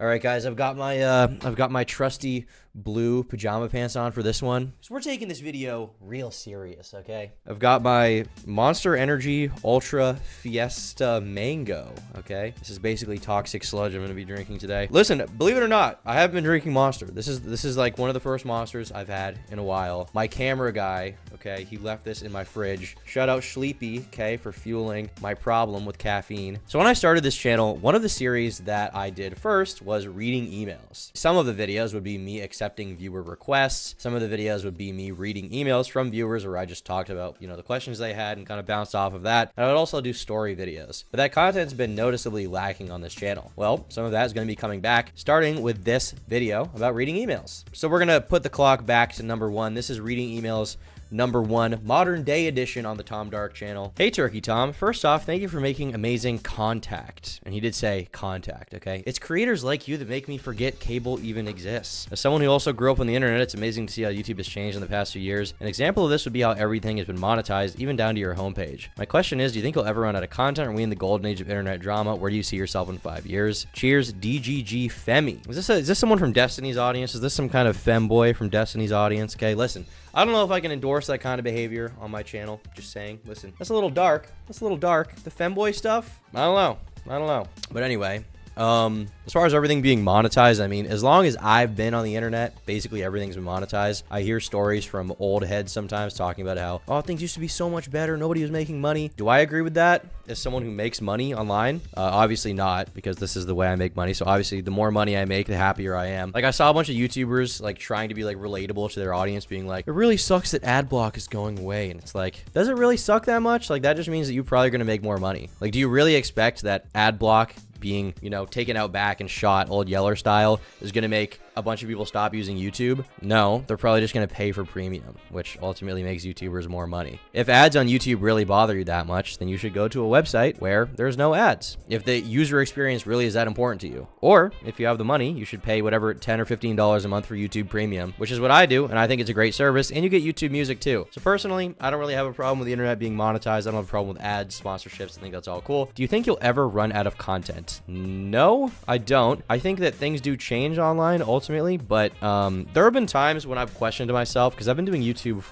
All right, guys, I've got my trusty blue pajama pants on for this one. So we're taking this video real serious, okay? I've got my Monster Energy Ultra Fiesta Mango, okay? This is basically toxic sludge I'm gonna be drinking today. Listen, believe it or not, I have been drinking Monster. This is like one of the first Monsters I've had in a while. My camera guy, okay, he left this in my fridge. Shout out Sleepy, okay, for fueling my problem with caffeine. So when I started this channel, one of the series that I did first was reading emails. Some of the videos would be me accepting viewer requests. Some of the videos would be me reading emails from viewers where I just talked about, the questions they had and kind of bounced off of that. And I would also do story videos. But that content's been noticeably lacking on this channel. Well, some of that is going to be coming back, starting with this video about reading emails. So we're going to put the clock back to number 1. This is reading emails number 1, modern day edition on the Tom Dark channel. Hey Turkey Tom, first off, thank you for making amazing contact. And he did say contact, okay? It's creators like you that make me forget cable even exists. As someone who also grew up on the internet, it's amazing to see how YouTube has changed in the past few years. An example of this would be how everything has been monetized, even down to your homepage. My question is, do you think you'll ever run out of content? Are we in the golden age of internet drama? Where do you see yourself in 5 years? Cheers, DGG Femi. Is this someone from Destiny's audience? Is this some kind of femboy from Destiny's audience? Okay, listen, I don't know if I can endorse that kind of behavior on my channel. Just saying. Listen, that's a little dark. That's a little dark. The femboy stuff? I don't know. But anyway, as far as everything being monetized, I mean, as long as I've been on the internet, basically everything's been monetized. I hear stories from old heads sometimes talking about how, oh, things used to be so much better. Nobody was making money. Do I agree with that as someone who makes money online? Obviously not, because this is the way I make money. So obviously the more money I make, the happier I am. Like I saw a bunch of YouTubers like trying to be like relatable to their audience, being like, it really sucks that ad block is going away. And it's like, does it really suck that much? Like that just means that you're probably going to make more money. Like, do you really expect that ad block being, taken out back and shot old Yeller style is going to make a bunch of people stop using YouTube? No, they're probably just going to pay for premium, which ultimately makes YouTubers more money. If ads on YouTube really bother you that much, then you should go to a website where there's no ads. If the user experience really is that important to you, or if you have the money, you should pay whatever $10 or $15 a month for YouTube Premium, which is what I do, and I think it's a great service, and you get YouTube Music too. So personally, I don't really have a problem with the internet being monetized. I don't have a problem with ads, sponsorships. I think that's all cool. Do you think you'll ever run out of content? No, I don't. I think that things do change online ultimately, but there have been times when I've questioned myself, because I've been doing YouTube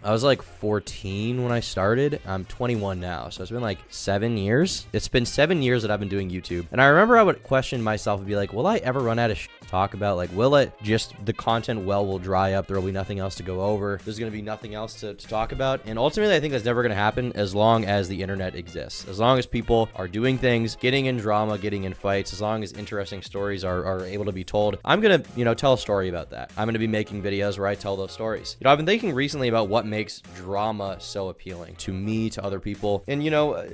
I was like 14 when I started. I'm 21 now, so it's been like 7 years. It's been 7 years that I've been doing YouTube, and I remember I would question myself and be like, will I ever run out of shit to talk about? Like, will it just, the content well will dry up, there will be nothing else to go over, there's going to be nothing else to talk about? And ultimately I think that's never going to happen as long as the internet exists, as long as people are doing things, getting in drama, getting in fights, as long as interesting stories are able to be told. I'm gonna tell a story about that. I'm gonna be making videos where I tell those stories. I've been thinking recently about what makes drama so appealing to me, to other people, and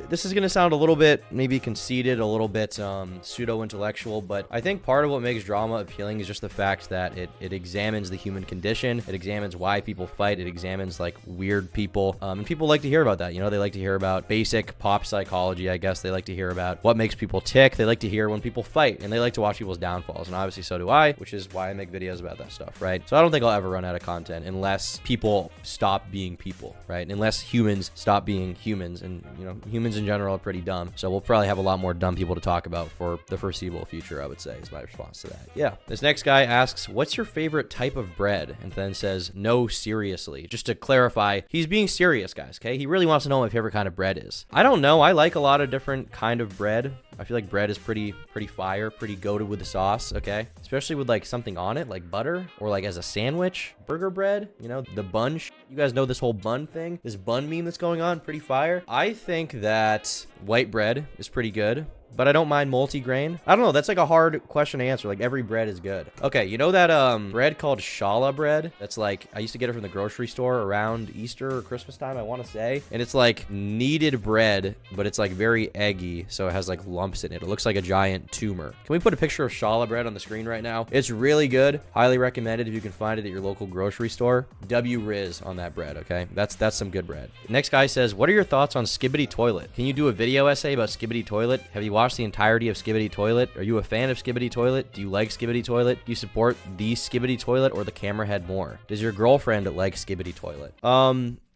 this is gonna sound a little bit maybe conceited, a little bit pseudo-intellectual, but I think part of what makes drama appealing is just the fact that it examines the human condition, it examines why people fight, it examines like weird people, and people like to hear about that. They like to hear about basic pop psychology, I guess. They like to hear about what makes people tick. They like to hear when people fight, and they like to watch people's downfalls, and obviously so do I, which is why I make videos about that stuff, right? So I don't think I'll ever run out of content unless people stop being people, right? Unless humans stop being humans, and humans in general are pretty dumb, so we'll probably have a lot more dumb people to talk about for the foreseeable future, I would say, is my response to that. Yeah. This next guy asks, what's your favorite type of bread? And then says, no, seriously. Just to clarify, he's being serious, guys, okay? He really wants to know what my favorite kind of bread is. I don't know. I like a lot of different kind of bread. I feel like bread is pretty fire, pretty goated with the sauce, okay? Especially with like something on it, like butter, or like as a sandwich, burger bread, the bun. You guys know this whole bun thing, this bun meme that's going on, pretty fire. I think that white bread is pretty good, but I don't mind multi-grain. I don't know. That's like a hard question to answer. Like every bread is good. Okay, that bread called challah bread? That's like, I used to get it from the grocery store around Easter or Christmas time, I want to say. And it's like kneaded bread, but it's like very eggy, so it has like lumps in it. It looks like a giant tumor. Can we put a picture of challah bread on the screen right now? It's really good. Highly recommended if you can find it at your local grocery store. W Riz on that bread, okay? That's some good bread. Next guy says, what are your thoughts on Skibidi Toilet? Can you do a video essay about Skibidi Toilet? Have you watched the entirety of Skibidi Toilet? Are you a fan of Skibidi Toilet? Do you like Skibidi Toilet? Do you support the Skibidi Toilet or the camera head more? Does your girlfriend like Skibidi Toilet?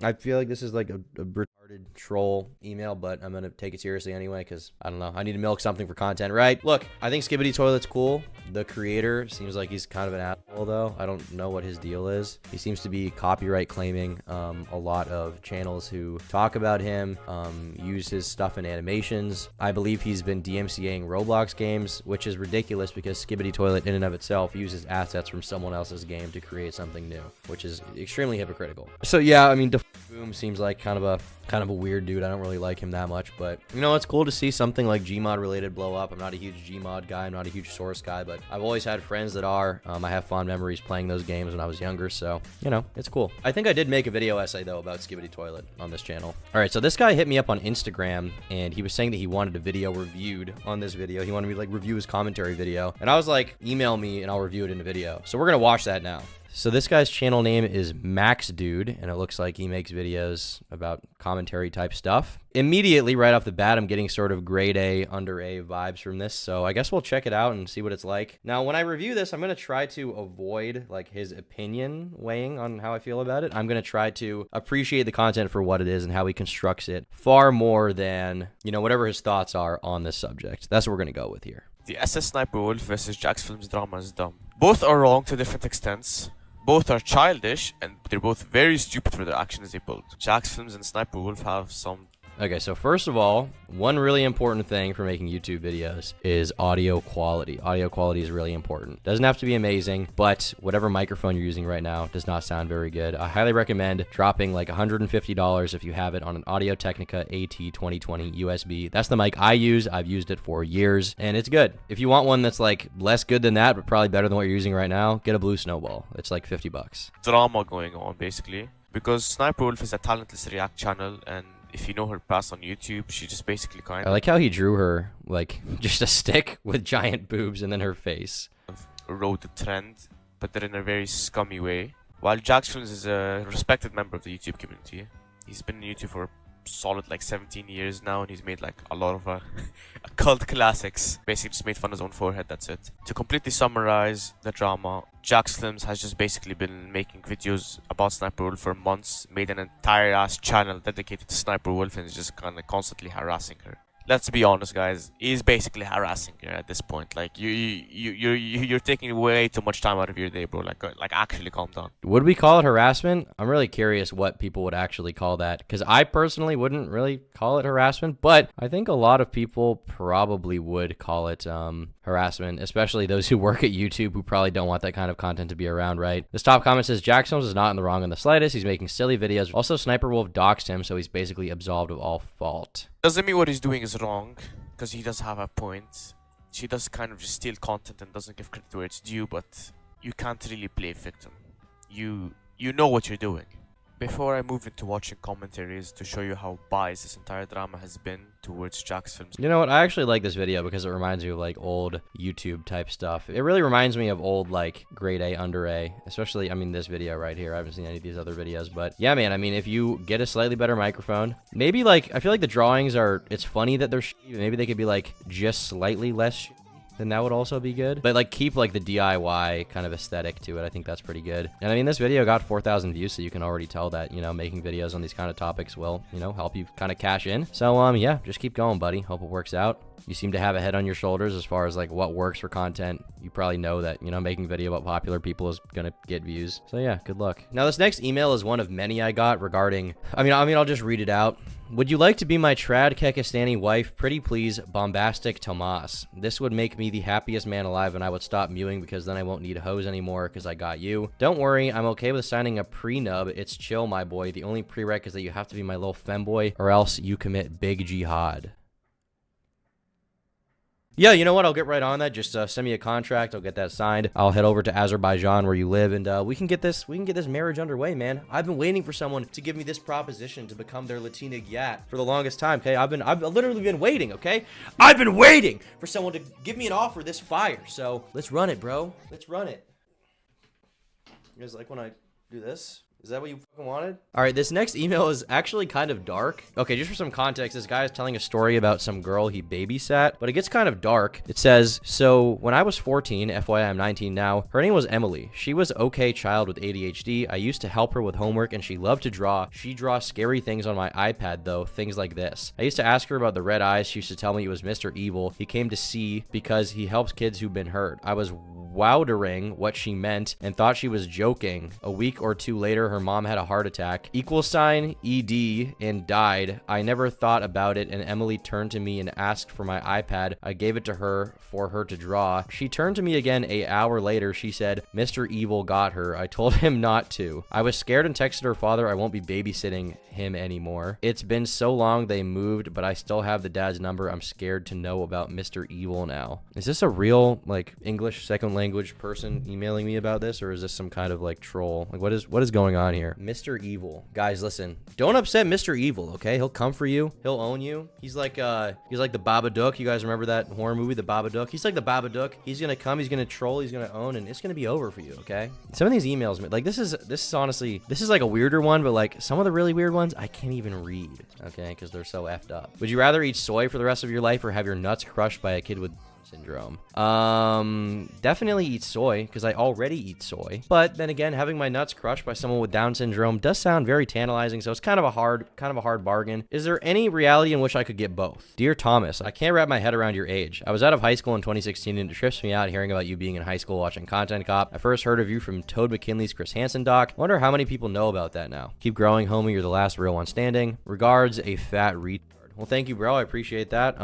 I feel like this is like a retarded troll email, but I'm going to take it seriously anyway because, I don't know, I need to milk something for content, right? Look, I think Skibidi Toilet's cool. The creator seems like he's kind of an asshole, though. I don't know what his deal is. He seems to be copyright claiming a lot of channels who talk about him, use his stuff in animations. I believe he's been DMCAing Roblox games, which is ridiculous because Skibidi Toilet in and of itself uses assets from someone else's game to create something new, which is extremely hypocritical. So yeah, I mean, Boom seems like kind of a weird dude. I don't really like him that much, but you know, it's cool to see something like Gmod related blow up. I'm not a huge Gmod guy. I'm not a huge Source guy, but I've always had friends that are. I have fond memories playing those games when I was younger, so you know, it's cool. I think I did make a video essay though about Skibidi Toilet on this channel. All right, so this guy hit me up on Instagram and he was saying that he wanted a video reviewed on this video. He wanted me to like review his commentary video, and I was like, email me and I'll review it in a video. So we're gonna watch that now. So this guy's channel name is Max Dude, and it looks like he makes videos about commentary type stuff. Immediately, right off the bat, I'm getting sort of grade A, under A vibes from this, so I guess we'll check it out and see what it's like. Now, when I review this, I'm going to try to avoid, like, his opinion weighing on how I feel about it. I'm going to try to appreciate the content for what it is and how he constructs it far more than, you know, whatever his thoughts are on this subject. That's what we're going to go with here. The SS Sniper Wolf versus Jax Films drama is dumb. Both are wrong to different extents. Both are childish, and they're both very stupid for the actions they pulled. Jax Films and Sniper Wolf have some... Okay, so first of all, one really important thing for making YouTube videos is audio quality. Audio quality is really important. Doesn't have to be amazing, but whatever microphone you're using right now does not sound very good. I highly recommend dropping like $150 if you have it on an Audio-Technica AT2020 USB. That's the mic I use. I've used it for years, and it's good. If you want one that's like less good than that, but probably better than what you're using right now, get a Blue Snowball. It's like 50 bucks. Drama going on, basically. Because Sniper Wolf is a talentless React channel, and if you know her past on YouTube, she just basically kind of... I like how he drew her, like, just a stick with giant boobs and then her face. ...rode the trend, but they're in a very scummy way. While Jax Films is a respected member of the YouTube community. He's been in YouTube for a solid like 17 years now, and he's made like a lot of cult classics. Basically just made fun of his own forehead, that's it. To completely summarize the drama, Jax Films has just basically been making videos about Sniper Wolf for months, made an entire ass channel dedicated to Sniper Wolf, and is just kind of constantly harassing her. Let's be honest, guys. He's basically harassing her at this point. Like you're taking way too much time out of your day, bro. Like actually calm down. Would we call it harassment? I'm really curious what people would actually call that, because I personally wouldn't really call it harassment, but I think a lot of people probably would call it harassment, especially those who work at YouTube who probably don't want that kind of content to be around, right? This top comment says Jax Films is not in the wrong in the slightest. He's making silly videos. Also, Sniper Wolf doxed him, so he's basically absolved of all fault. Doesn't mean what he's doing is wrong, because he does have a point. She does kind of just steal content and doesn't give credit where it's due, but you can't really play victim. You know what you're doing. Before I move into watching commentaries to show you how biased this entire drama has been towards Jax Films. You know what? I actually like this video because it reminds me of like old YouTube type stuff. It really reminds me of old like grade A, under A, especially, I mean, this video right here. I haven't seen any of these other videos, but yeah, man, I mean, if you get a slightly better microphone, maybe like, I feel like the drawings are, it's funny that they're shitty. Maybe they could be like just slightly less shitty. Then that would also be good. But like keep like the DIY kind of aesthetic to it. I think that's pretty good. And I mean, this video got 4,000 views, so you can already tell that, you know, making videos on these kind of topics will, you know, help you kind of cash in. So yeah, just keep going, buddy. Hope it works out. You seem to have a head on your shoulders as far as like what works for content. You probably know that, you know, making video about popular people is gonna get views. So yeah, good luck. Now this next email is one of many I got regarding, I mean, I'll just read it out. Would you like to be my trad Kekistani wife? Pretty please, bombastic Tomas. This would make me the happiest man alive, and I would stop mewing because then I won't need hoes anymore because I got you. Don't worry, I'm okay with signing a pre-nub. It's chill, my boy. The only prereq is that you have to be my little femboy or else you commit big jihad. Yeah, you know what? I'll get right on that. Just send me a contract. I'll get that signed. I'll head over to Azerbaijan where you live, and we can get this marriage underway, man. I've been waiting for someone to give me this proposition to become their Latina gyat for the longest time. Okay, I've literally been waiting. Okay, I've been waiting for someone to give me an offer this fire. So let's run it, bro. Let's run it. You guys like when I do this? Is that what you fucking wanted? All right, this next email is actually kind of dark. Okay, just for some context, this guy is telling a story about some girl he babysat, but it gets kind of dark. It says, so when I was 14, FYI I'm 19 now, her name was Emily. She was okay child with ADHD. I used to help her with homework and she loved to draw. She draws scary things on my iPad though, things like this. I used to ask her about the red eyes. She used to tell me it was Mr. Evil. He came to see because he helps kids who've been hurt. I was wondering what she meant and thought she was joking. A week or two later, her mom had a heart attack, ED, and died. I never thought about it, and Emily turned to me and asked for my iPad. I gave it to her for her to draw. She turned to me again an hour later. She said, Mr. Evil got her. I told him not to. I was scared and texted her father I won't be babysitting him anymore. It's been so long they moved, but I still have the dad's number. I'm scared to know about Mr. Evil now. Is this a real, like, English second language person emailing me about this, or is this some kind of, like, troll? Like, what is going on here? Mr. Evil. Guys, listen. Don't upset Mr. Evil, okay? He'll come for you. He'll own you. He's like the Babadook. You guys remember that horror movie, The Babadook? He's like the Babadook. He's gonna come, he's gonna troll, he's gonna own, and it's gonna be over for you, okay? Some of these emails, like, this is honestly, this is like a weirder one, but like some of the really weird ones I can't even read, okay, because they're so effed up. Would you rather eat soy for the rest of your life or have your nuts crushed by a kid with syndrome? Definitely eat soy, because I already eat soy. But then again, having my nuts crushed by someone with Down syndrome does sound very tantalizing, so it's kind of a hard bargain. Is there any reality in which I could get both? Dear Thomas, I can't wrap my head around your age. I was out of high school in 2016 and it trips me out hearing about you being in high school watching Content Cop. I first heard of you from Toad McKinley's Chris Hansen doc. Wonder how many people know about that now. Keep growing, homie. You're the last real one standing. Regards, a fat retard. Well, thank you, bro. I appreciate that.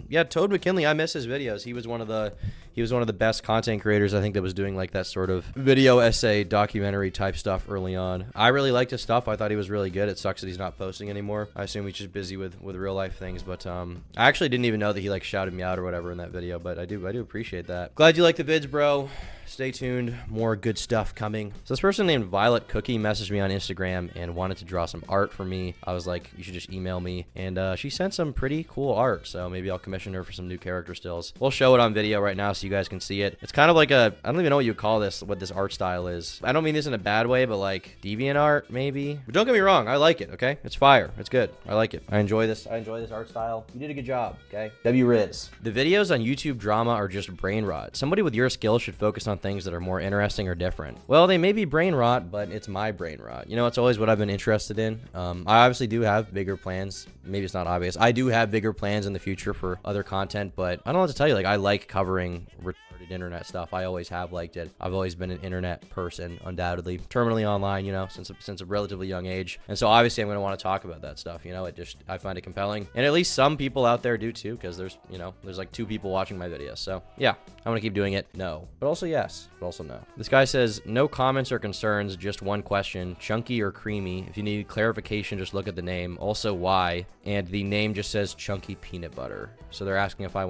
Yeah, Toad McKinley, I miss his videos. He was one of the best content creators, I think, that was doing like that sort of video essay documentary type stuff early on. I really liked his stuff. I thought he was really good. It sucks that he's not posting anymore. I assume he's just busy with real life things, but I actually didn't even know that he like shouted me out or whatever in that video, but I do appreciate that. Glad you like the vids, bro. Stay tuned. More good stuff coming. So this person named Violet Cookie messaged me on Instagram and wanted to draw some art for me. I was like, you should just email me. And she sent some pretty cool art. So maybe I'll commission her for some new character stills. We'll show it on video right now so you guys can see it. It's kind of like I don't even know what you call this, what this art style is. I don't mean this in a bad way, but like deviant art maybe. But don't get me wrong. I like it, okay? It's fire. It's good. I like it. I enjoy this art style. You did a good job, okay? W Riz. The videos on YouTube drama are just brain rot. Somebody with your skills should focus on things that are more interesting or different. Well, they may be brain rot, but it's my brain rot. You know, it's always what I've been interested in. I obviously do have bigger plans. Maybe it's not obvious. I do have bigger plans in the future for other content, but I don't know what to tell you. Like, I like covering retarded internet stuff. I always have liked it. I've always been an internet person, undoubtedly. Terminally online, you know, since a relatively young age. And so obviously I'm going to want to talk about that stuff. You know, I find it compelling. And at least some people out there do too, because there's like 2 people watching my videos. So yeah, I'm going to keep doing it. No, but also yes, but also no. This guy says, no comments or concerns, just one question, chunky or creamy? If you need clarification, just look at the name. Also, why? And the name just says chunky peanut butter. So they're asking if I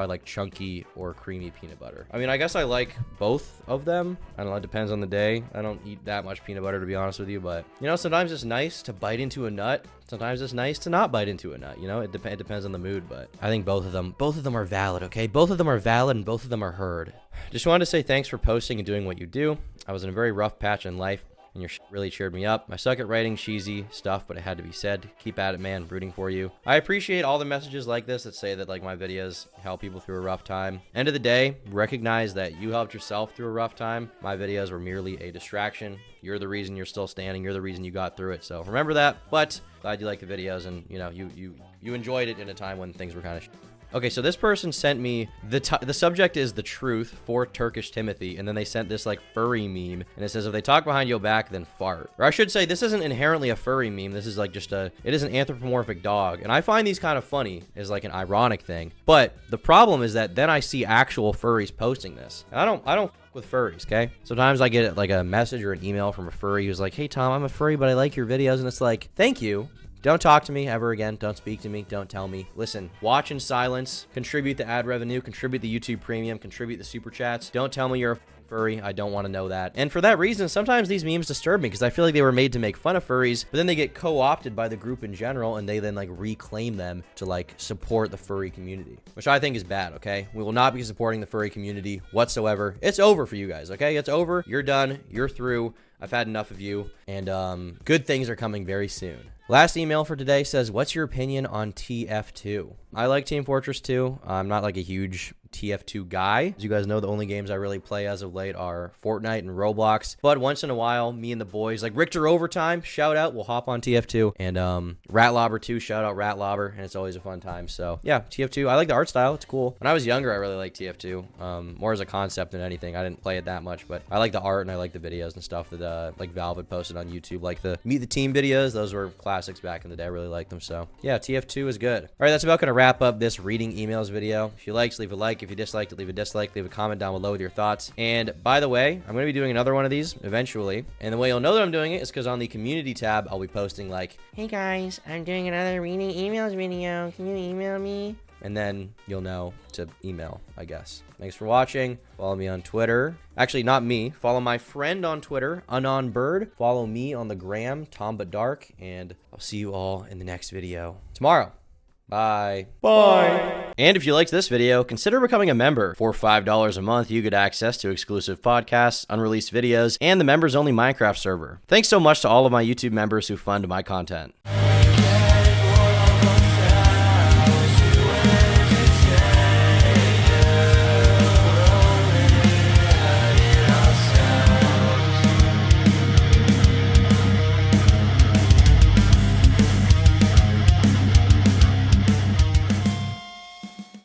like chunky or creamy peanut butter. I mean, I guess I like both of them. I don't know, it depends on the day. I don't eat that much peanut butter, to be honest with you, but you know, sometimes it's nice to bite into a nut. Sometimes it's nice to not bite into a nut. You know, it depends on the mood, but I think both of them are valid, okay? Both of them are valid and both of them are heard. Just wanted to say thanks for posting and doing what you do. I was in a very rough patch in life, and your shit really cheered me up. I suck at writing cheesy stuff, but it had to be said. Keep at it, man. Rooting for you. I appreciate all the messages like this that say that like my videos help people through a rough time. End of the day, recognize that you helped yourself through a rough time. My videos were merely a distraction. You're the reason you're still standing. You're the reason you got through it. So remember that. But glad you like the videos and you know you enjoyed it in a time when things were kind of Okay, so this person sent me, the subject is the truth for Turkish Timothy, and then they sent this like furry meme, and it says, if they talk behind your back, then fart. Or I should say, this isn't inherently a furry meme, this is like just it is an anthropomorphic dog, and I find these kind of funny as like an ironic thing, but the problem is that then I see actual furries posting this, and I don't fuck with furries, okay? Sometimes I get like a message or an email from a furry who's like, hey Tom, I'm a furry, but I like your videos, and it's like, thank you. Don't talk to me ever again. Don't speak to me. Don't tell me. Listen, watch in silence, contribute the ad revenue, contribute the YouTube premium, contribute the super chats. Don't tell me you're a furry. I don't want to know that. And for that reason, sometimes these memes disturb me because I feel like they were made to make fun of furries, but then they get co-opted by the group in general and they then like reclaim them to like support the furry community, which I think is bad, okay? We will not be supporting the furry community whatsoever. It's over for you guys, okay? It's over. You're done. You're through. I've had enough of you, and good things are coming very soon. Last email for today says, what's your opinion on TF2? I like Team Fortress 2. I'm not like a huge TF2 guy. As you guys know, the only games I really play as of late are Fortnite and Roblox. But once in a while, me and the boys, like Richter Overtime, shout out, we'll hop on TF2. And Ratlobber 2, shout out Ratlobber, and it's always a fun time. So yeah, TF2, I like the art style. It's cool. When I was younger, I really liked TF2, more as a concept than anything. I didn't play it that much, but I like the art and I like the videos and stuff that like Valve had posted on YouTube, like the Meet the Team videos. Those were classics back in the day. I really liked them. So yeah, TF2 is good. All right, that's about gonna wrap up this reading emails video. If you liked, leave a like. If you disliked it, leave a dislike. Leave a comment down below with your thoughts. And by the way, I'm gonna be doing another one of these eventually. And the way you'll know that I'm doing it is because on the community tab, I'll be posting like, hey guys, I'm doing another reading emails video. Can you email me? And then you'll know to email, I guess. Thanks for watching. Follow me on Twitter. Actually, not me. Follow my friend on Twitter, UnknownBird. Follow me on the gram, TomButDark. And I'll see you all in the next video tomorrow. Bye. Bye. And if you liked this video, consider becoming a member. For $5 a month, you get access to exclusive podcasts, unreleased videos, and the members-only Minecraft server. Thanks so much to all of my YouTube members who fund my content.